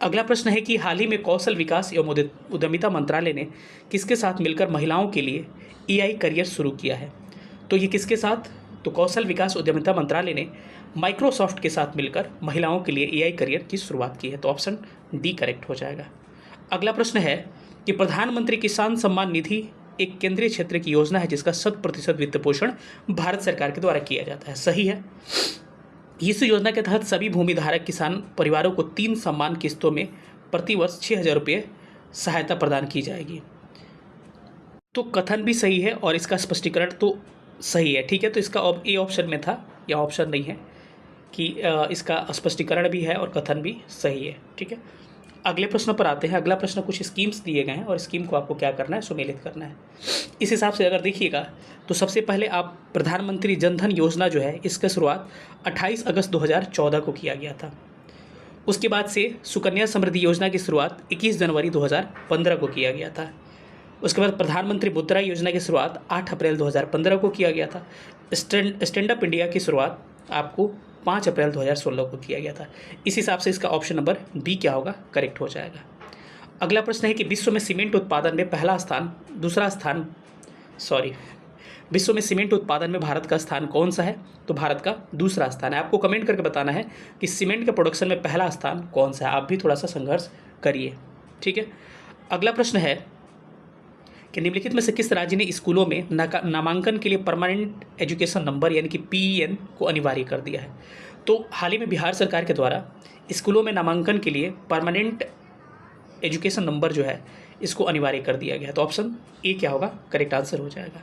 अगला प्रश्न है कि हाल ही में कौशल विकास एवं उद्यमिता मंत्रालय ने किसके साथ मिलकर महिलाओं के लिए एआई करियर शुरू किया है? तो ये किसके साथ? तो कौशल विकास उद्यमिता मंत्रालय ने माइक्रोसॉफ्ट के साथ मिलकर महिलाओं के लिए एआई करियर की शुरुआत की है। तो ऑप्शन डी करेक्ट हो जाएगा। अगला प्रश्न है कि प्रधानमंत्री किसान सम्मान निधि एक केंद्रीय क्षेत्र की योजना है जिसका 100% वित्त पोषण भारत सरकार के द्वारा किया जाता है। सही है। इस योजना के तहत सभी भूमिधारक किसान परिवारों को 3 सम्मान किस्तों में प्रतिवर्ष 6,000 रुपये सहायता प्रदान की जाएगी। तो कथन भी सही है और इसका स्पष्टीकरण तो सही है। ठीक है, तो इसका ए ऑप्शन में था, या ऑप्शन नहीं है कि इसका स्पष्टीकरण भी है और कथन भी सही है। ठीक है, अगले प्रश्न पर आते हैं। अगला प्रश्न कुछ स्कीम्स दिए गए हैं और स्कीम को आपको क्या करना है, सुमेलित करना है। इस हिसाब से अगर देखिएगा तो सबसे पहले आप प्रधानमंत्री जनधन योजना जो है इसका शुरुआत 28 अगस्त 2014 को किया गया था। उसके बाद से सुकन्या समृद्धि योजना की शुरुआत 21 जनवरी 2015 को किया गया था। उसके बाद प्रधानमंत्री मुद्रा योजना की शुरुआत 8 अप्रैल 2015 को किया गया था। स्टैंड अप इंडिया की शुरुआत आपको 5 अप्रैल 2016 को किया गया था। इस हिसाब से इसका ऑप्शन नंबर बी क्या होगा, करेक्ट हो जाएगा। अगला प्रश्न है कि विश्व में सीमेंट उत्पादन में विश्व में सीमेंट उत्पादन में भारत का स्थान कौन सा है? तो भारत का दूसरा स्थान है। आपको कमेंट करके बताना है कि सीमेंट के प्रोडक्शन में पहला स्थान कौन सा है। आप भी थोड़ा सा संघर्ष करिए। ठीक है, अगला प्रश्न है कि निम्नलिखित में से किस राज्य ने स्कूलों में नामांकन के लिए परमानेंट एजुकेशन नंबर यानी कि PEN को अनिवार्य कर दिया है? तो हाल ही में बिहार सरकार के द्वारा स्कूलों में नामांकन के लिए परमानेंट एजुकेशन नंबर जो है इसको अनिवार्य कर दिया गया है। तो ऑप्शन ए क्या होगा, करेक्ट आंसर हो जाएगा।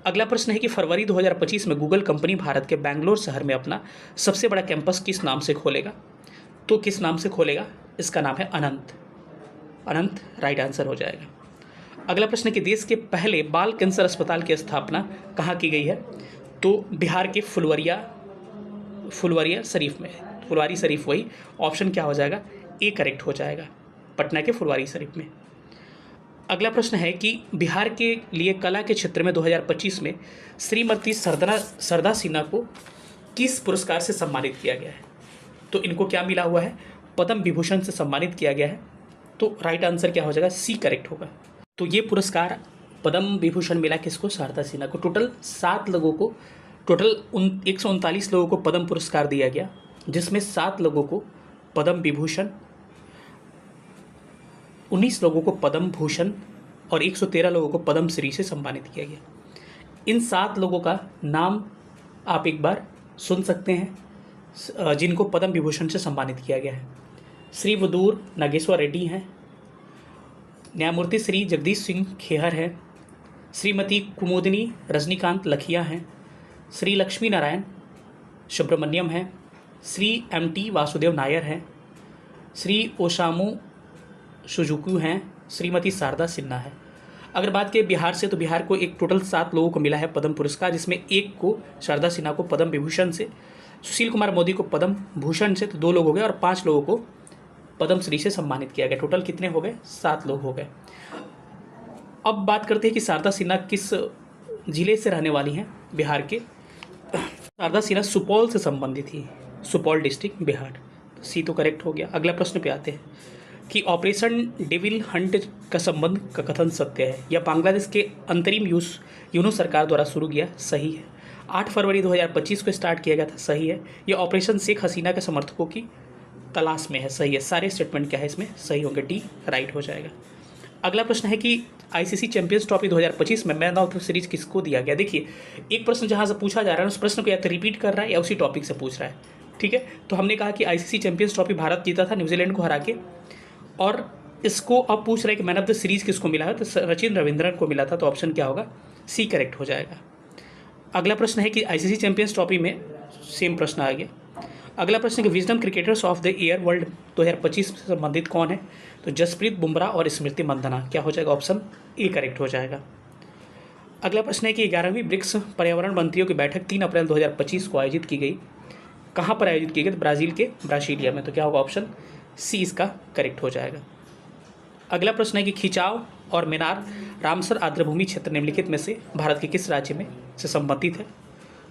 अगला प्रश्न है कि फरवरी 2025 में गूगल कंपनी भारत के बेंगलोर शहर में अपना सबसे बड़ा कैंपस किस नाम से खोलेगा? तो किस नाम से खोलेगा? इसका नाम है अनंत राइट आंसर हो जाएगा। अगला प्रश्न है कि देश के पहले बाल कैंसर अस्पताल की स्थापना कहाँ की गई है? तो बिहार के फुलवारी शरीफ वही। ऑप्शन क्या हो जाएगा, ए करेक्ट हो जाएगा, पटना के फुलवारी शरीफ में। अगला प्रश्न है कि बिहार के लिए कला के क्षेत्र में 2025 में श्रीमती सरदा सिन्हा को किस पुरस्कार से सम्मानित किया गया है? तो इनको क्या मिला हुआ है, पद्म विभूषण से सम्मानित किया गया है। तो राइट आंसर क्या हो जाएगा, सी करेक्ट होगा। तो ये पुरस्कार पद्म विभूषण मिला किसको, शारदा सिन्हा को। टोटल 139 लोगों को पद्म पुरस्कार दिया गया, जिसमें 7 लोगों को पद्म विभूषण, 19 लोगों को पद्म भूषण और 113 लोगों को पद्म श्री से सम्मानित किया गया। इन 7 लोगों का नाम आप एक बार सुन सकते हैं जिनको पद्म विभूषण से सम्मानित किया गया है। श्री वदूर नागेश्वर रेड्डी हैं, न्यायमूर्ति श्री जगदीश सिंह खेहर हैं, श्रीमती कुमुदिनी रजनीकांत लखिया हैं, श्री लक्ष्मी नारायण सुब्रमण्यम हैं, श्री MT वासुदेव नायर हैं, श्री ओसामू सुजुकू हैं, श्रीमती शारदा सिन्हा है। अगर बात करें बिहार से, तो बिहार को एक टोटल 7 लोगों को मिला है पद्म पुरस्कार, जिसमें एक को शारदा सिन्हा को पद्म विभूषण से, सुशील कुमार मोदी को पद्म भूषण से, तो 2 लोग हो गए, और 5 लोगों को पद्म श्री से सम्मानित किया गया। टोटल कितने हो गए, 7 लोग हो गए। अब बात करते हैं कि शारदा सिन्हा किस जिले से रहने वाली हैं बिहार के। शारदा सिन्हा सुपौल से संबंधित थी, सुपौल डिस्ट्रिक्ट बिहार। सी तो करेक्ट हो गया। अगला प्रश्न पे आते हैं कि ऑपरेशन डेविल हंट का संबंध का कथन सत्य है या बांग्लादेश के अंतरिम यूनूस सरकार द्वारा शुरू किया? सही है। 8 फरवरी 2025 को स्टार्ट किया गया था? सही है। यह ऑपरेशन शेख हसीना के समर्थकों की तलाश में है? सही है। सारे स्टेटमेंट क्या है इसमें सही होंगे, डी राइट हो जाएगा। अगला प्रश्न है कि ICC चैंपियंस ट्रॉफी 2025 में मैन ऑफ द सीरीज किसको दिया गया? देखिए, एक प्रश्न जहाँ से पूछा जा रहा है उस प्रश्न को या तो रिपीट कर रहा है या उसी टॉपिक से पूछ रहा है। ठीक है, तो हमने कहा कि ICC चैंपियंस ट्रॉफी भारत जीता था न्यूजीलैंड को हरा के, और इसको अब पूछ रहा है कि मैन ऑफ द सीरीज किसको मिला है? तो सचिन रविंद्रन को मिला था। तो ऑप्शन क्या होगा, सी करेक्ट हो जाएगा। अगला प्रश्न है कि ICC चैंपियंस ट्रॉफी में सेम प्रश्न आ गया। अगला प्रश्न है कि wisdom cricketers of the year world 2025 से संबंधित कौन है? तो जसप्रीत बुमराह और स्मृति मंदाना। क्या हो जाएगा, ऑप्शन ए करेक्ट हो जाएगा। अगला प्रश्न है कि 11वीं ब्रिक्स पर्यावरण मंत्रियों की बैठक 3 अप्रैल 2025 को आयोजित की गई। कहाँ पर आयोजित की गई? ब्राज़ील के ब्रासीलिया में। तो क्या होगा, ऑप्शन सी इसका करेक्ट हो जाएगा। अगला प्रश्न है कि खिंचाव और मीनार रामसर आर्द्रभूमि क्षेत्र निम्नलिखित में से भारत के किस राज्य में से संबंधित है?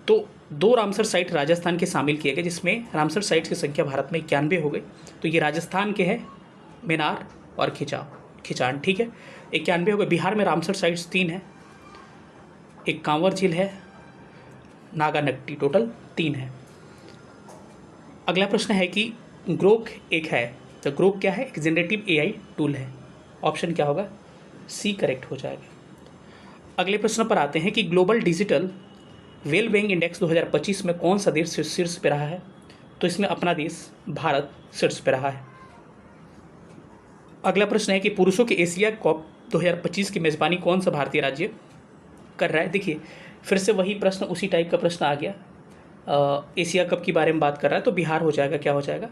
तो 2 रामसर साइट राजस्थान के शामिल किए गए, जिसमें रामसर साइट्स की संख्या भारत में 91 हो गई। तो ये राजस्थान के हैं मेनार और खिचान, ठीक है, 91 हो गए। बिहार में रामसर साइट्स 3 है, एक कांवर झील है, नागानट्टी, टोटल 3 है। अगला प्रश्न है कि ग्रोक एक है, तो ग्रोक क्या है? एक जनरेटिव एआई टूल है। ऑप्शन क्या होगा? सी करेक्ट हो जाएगा। अगले प्रश्न पर आते हैं कि ग्लोबल डिजिटल वेलबीइंग इंडेक्स 2025 में कौन सा देश शीर्ष पे रहा है? तो इसमें अपना देश भारत शीर्ष पे रहा है। अगला प्रश्न है कि पुरुषों के एशिया कप 2025 की मेजबानी कौन सा भारतीय राज्य कर रहा है? देखिए फिर से वही प्रश्न, उसी टाइप का प्रश्न आ गया। एशिया कप के बारे में बात कर रहा है, तो बिहार हो जाएगा। क्या हो जाएगा?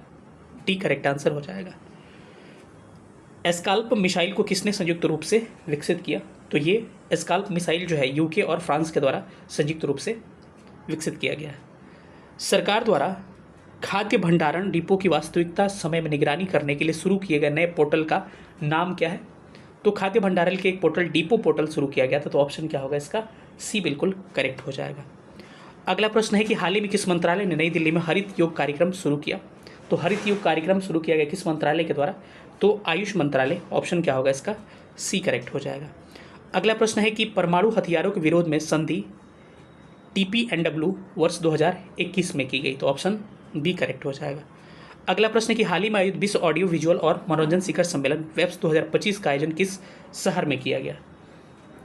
डी करेक्ट आंसर हो जाएगा। एस्काल्प मिसाइल को किसने संयुक्त रूप से विकसित किया? तो ये एस्काल्प मिसाइल जो है यूके और फ्रांस के द्वारा संयुक्त रूप से विकसित किया गया है। सरकार द्वारा खाद्य भंडारण डिपो की वास्तविकता समय में निगरानी करने के लिए शुरू किए गए नए पोर्टल का नाम क्या है? तो खाद्य भंडारण के एक पोर्टल डिपो पोर्टल शुरू किया गया था। तो ऑप्शन क्या होगा इसका? सी बिल्कुल करेक्ट हो जाएगा। अगला प्रश्न है कि हाल ही में किस मंत्रालय ने नई दिल्ली में हरित योग कार्यक्रम शुरू किया? तो हरित योग कार्यक्रम शुरू किया गया किस मंत्रालय के द्वारा? तो आयुष मंत्रालय। ऑप्शन क्या होगा इसका? सी करेक्ट हो जाएगा। अगला प्रश्न है कि परमाणु हथियारों के विरोध में संधि TPNW वर्ष 2021 में की गई। तो ऑप्शन बी करेक्ट हो जाएगा। अगला प्रश्न है कि हाल ही में आयोजित विश्व ऑडियो विजुअल और मनोरंजन शिखर सम्मेलन वेब्स 2025 का आयोजन किस शहर में किया गया?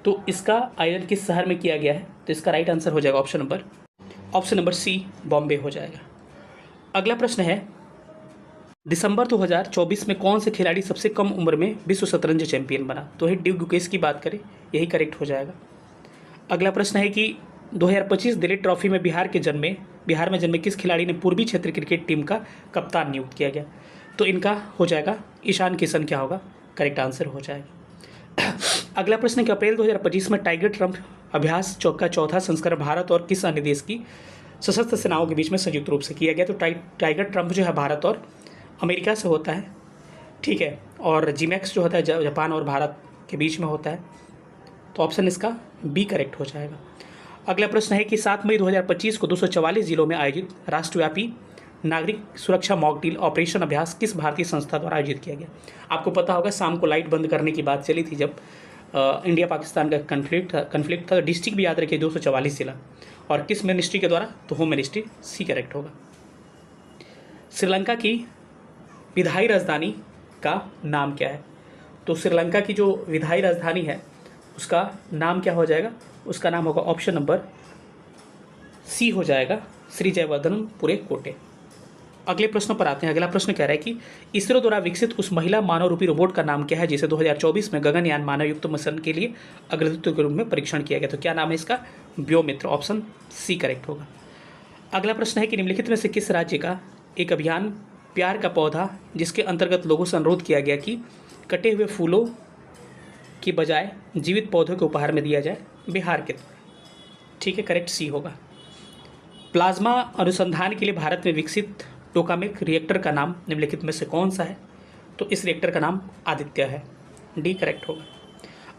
तो इसका आयोजन किस शहर में किया गया है? तो इसका राइट आंसर हो जाएगा ऑप्शन नंबर सी, बॉम्बे हो जाएगा। अगला प्रश्न है दिसंबर 2024 में कौन से खिलाड़ी सबसे कम उम्र में विश्व शतरंज चैंपियन बना? तो डी गुकेश की बात करें, यही करेक्ट हो जाएगा। अगला प्रश्न है कि 2025 दिलीप ट्रॉफी में बिहार में जन्मे किस खिलाड़ी ने पूर्वी क्षेत्र क्रिकेट टीम का कप्तान नियुक्त किया गया? तो इनका हो जाएगा ईशान किशन। क्या होगा? करेक्ट आंसर हो जाएगा। अगला प्रश्न है कि अप्रैल 2025 में टाइगर ट्रंप अभ्यास का चौथा संस्करण भारत और किस अन्य देश की सशस्त्र सेनाओं के बीच में संयुक्त रूप से किया गया? तो टाइगर ट्रंप जो है भारत और अमेरिका से होता है, ठीक है, और जीमैक्स जो होता है जापान और भारत के बीच में होता है। तो ऑप्शन इसका बी करेक्ट हो जाएगा। अगला प्रश्न है कि 7 मई 2025 को 244 जिलों में आयोजित राष्ट्रव्यापी नागरिक सुरक्षा मॉक ड्रिल ऑपरेशन अभ्यास किस भारतीय संस्था द्वारा आयोजित किया गया? आपको पता होगा शाम को लाइट बंद करने की बात चली थी जब इंडिया पाकिस्तान का कन्फ्लिक्ट था। डिस्ट्रिक्ट भी याद रखिए 244 जिला, और किस मिनिस्ट्री के द्वारा? तो होम मिनिस्ट्री। सी करेक्ट होगा। श्रीलंका की विधायी राजधानी का नाम क्या है? तो श्रीलंका की जो विधायी राजधानी है उसका नाम क्या हो जाएगा? उसका नाम होगा ऑप्शन नंबर सी हो जाएगा, श्री जयवर्धनपुरे कोटे। अगले प्रश्न पर आते हैं। अगला प्रश्न कह रहा है कि इसरो द्वारा विकसित उस महिला मानव रूपी रोबोट का नाम क्या है जिसे 2024 में गगनयान मानव युक्त मिशन के लिए अग्रदूत के रूप में परीक्षण किया गया? तो क्या नाम है इसका? व्योमित्र। ऑप्शन सी करेक्ट होगा। अगला प्रश्न है कि निम्नलिखित में से किस राज्य का एक अभियान प्यार का पौधा जिसके अंतर्गत लोगों से अनुरोध किया गया कि कटे हुए फूलों की बजाय जीवित पौधों के उपहार में दिया जाए? बिहार के, ठीक है, करेक्ट सी होगा। प्लाज्मा अनुसंधान के लिए भारत में विकसित टोकामेक रिएक्टर का नाम निम्नलिखित में से कौन सा है? तो इस रिएक्टर का नाम आदित्य है। डी करेक्ट होगा।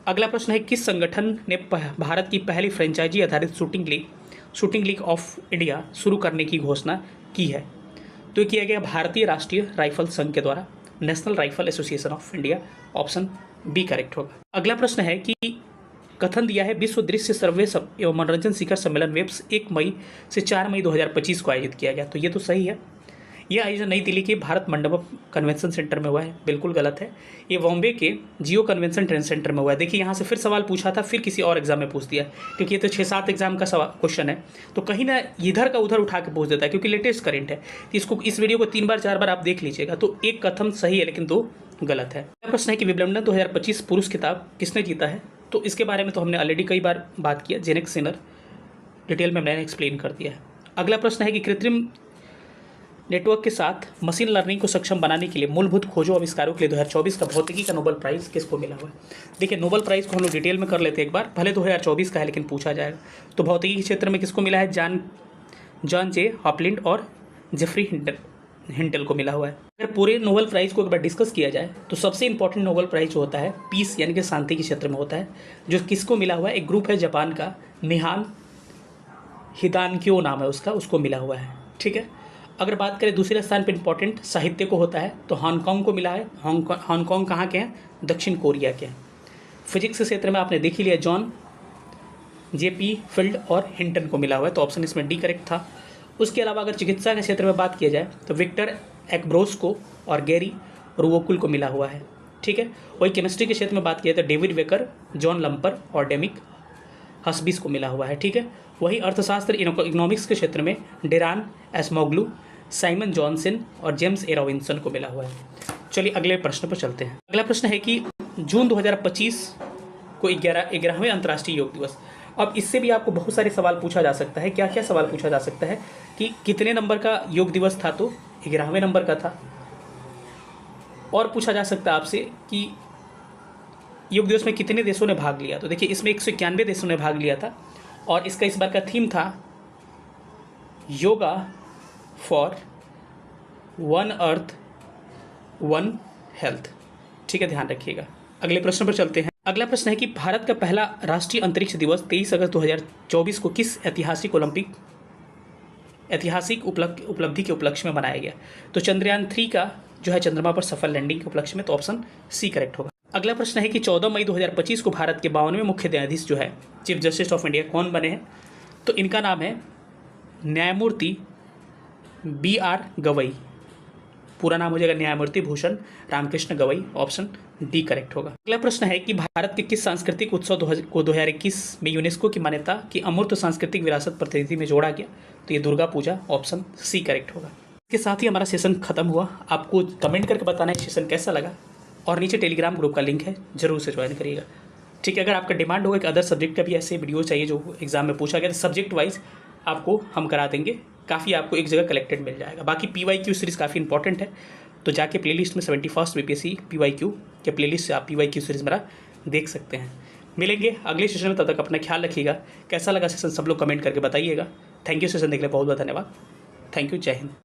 अगला प्रश्न है किस संगठन ने भारत की पहली फ्रेंचाइजी आधारित शूटिंग लीग ऑफ इंडिया शुरू करने की घोषणा की है? तो किया गया भारतीय राष्ट्रीय राइफल संघ के द्वारा, national rifle association of India. Option B correct होगा। अगला प्रश्न है कि कथन दिया है विश्व दृश्य सर्वे एवं मनोरंजन शिखर सम्मेलन वेब्स 1 मई से 4 मई 2025 को आयोजित किया गया। तो ये तो सही है। यह आयोजन नई दिल्ली के भारत मंडपम कन्वेंशन सेंटर में हुआ है। बिल्कुल गलत है, ये बॉम्बे के जियो कन्वेंशन ट्रेंड सेंटर में हुआ है। देखिए यहाँ से फिर सवाल पूछा था, फिर किसी और एग्जाम में पूछ दिया, क्योंकि ये तो 6-7 एग्जाम का सवाल क्वेश्चन है, तो कहीं ना इधर का उधर उठा के पूछ देता है, क्योंकि लेटेस्ट करेंट है। तो इस वीडियो को 3 बार 4 बार आप देख लीजिएगा। तो एक कथन सही है लेकिन 2 गलत है। प्रश्न है कि विंबलडन 2025 पुरुष खिताब किसने जीता है? तो इसके बारे में तो हमने ऑलरेडी कई बार बात किया, जेनेक सिनर, डिटेल में मैंने एक्सप्लेन कर दिया है। अगला प्रश्न है कि कृत्रिम नेटवर्क के साथ मशीन लर्निंग को सक्षम बनाने के लिए मूलभूत खोजों आविष्कारों के लिए 2024 का भौतिकी का नोबेल प्राइज़ किसको मिला हुआ है? देखिए नोबेल प्राइज़ को हम लोग डिटेल में कर लेते हैं एक बार, भले 2024 का है लेकिन पूछा जाएगा। तो भौतिकी के क्षेत्र में किसको मिला है? जॉन जे हॉपलिंड और जेफरी हिंटल को मिला हुआ है। अगर पूरे नोबेल प्राइज़ को एक बार डिस्कस किया जाए तो सबसे इंपॉर्टेंट नोबेल प्राइज़ जो होता है पीस यानी कि शांति के क्षेत्र में होता है, जो किसको मिला हुआ है? एक ग्रुप है जापान का, निहान हिदानक्यो नाम है उसका, उसको मिला हुआ है। ठीक है, अगर बात करें दूसरे स्थान पर इंपॉर्टेंट साहित्य को होता है तो हांगकांग को मिला है। हांगकांग कहाँ के हैं? दक्षिण कोरिया के हैं। फिजिक्स के क्षेत्र में आपने देख ही लिया, जॉन JP फील्ड और हिंटन को मिला हुआ है, तो ऑप्शन इसमें डी करेक्ट था। उसके अलावा अगर चिकित्सा के क्षेत्र में बात किया जाए तो विक्टर एक्ब्रोस्को और गैरी रुवोकुल को मिला हुआ है। ठीक है, वही केमिस्ट्री के क्षेत्र में बात किया तो डेविड वेकर, जॉन लम्पर और डेमिक हस्बिस को मिला हुआ है। ठीक है, वही अर्थशास्त्र इकोनॉमिक्स के क्षेत्र में डेरान एस्मोग्लू, साइमन जॉनसन और जेम्स ए रॉबिन्सन को मिला हुआ है। चलिए अगले प्रश्न पर चलते हैं। अगला प्रश्न है कि जून 2025 को 11वें अंतर्राष्ट्रीय योग दिवस। अब इससे भी आपको बहुत सारे सवाल पूछा जा सकता है। क्या क्या सवाल पूछा जा सकता है कि कितने नंबर का योग दिवस था? तो 11वें नंबर का था। और पूछा जा सकता है आपसे कि योग दिवस में कितने देशों ने भाग लिया? तो देखिए इसमें 191 देशों ने भाग लिया था और इसका इस बार का थीम था yoga for one earth one health. ठीक है, ध्यान रखिएगा। अगले प्रश्न पर चलते हैं। अगला प्रश्न है कि भारत का पहला राष्ट्रीय अंतरिक्ष दिवस 23 अगस्त 2024 को किस ऐतिहासिक उपलब्धि के उपलक्ष्य में मनाया गया? तो चंद्रयान 3 का जो है चंद्रमा पर सफल लैंडिंग के उपलक्ष्य में, तो ऑप्शन सी करेक्ट होगा। अगला प्रश्न है कि 14 मई 2025 को भारत के 52वें मुख्य न्यायाधीश जो है चीफ जस्टिस ऑफ इंडिया कौन बने हैं? तो इनका नाम है न्यायमूर्ति BR गवई। पूरा नाम हो जाएगा न्यायमूर्ति Bhushan Ramakrishna Gavai. Option D correct होगा। अगला प्रश्न है कि भारत के किस सांस्कृतिक उत्सव को 2021 में यूनेस्को की मान्यता की अमूर्त सांस्कृतिक विरासत प्रतिनिधि में जोड़ा गया? तो ये Durga Puja. Option C correct होगा। इसके साथ ही हमारा सेशन खत्म हुआ। आपको कमेंट करके बताना है सेशन कैसा लगा, और नीचे टेलीग्राम ग्रुप का लिंक है, जरूर से ज्वाइन करिएगा। ठीक है, अगर आपका डिमांड होगा कि अदर सब्जेक्ट का भी ऐसे वीडियो चाहिए जो एग्जाम में पूछा गया, तो सब्जेक्ट वाइज आपको हम करा देंगे। काफ़ी आपको एक जगह कलेक्टेड मिल जाएगा। बाकी PYQ सीरीज़ काफ़ी इंपॉर्टेंट है, तो जाके प्लेलिस्ट में 71st BPSC PYQ के प्लेलिस्ट से आप PYQ सीरीज़ मेरा देख सकते हैं। मिलेंगे अगले सेशन में, तब तक अपना ख्याल रखिएगा। कैसा लगा सेशन सब लोग कमेंट करके बताइएगा। थैंक यू सेशन देखने बहुत बहुत धन्यवाद। थैंक यू, जय हिंद।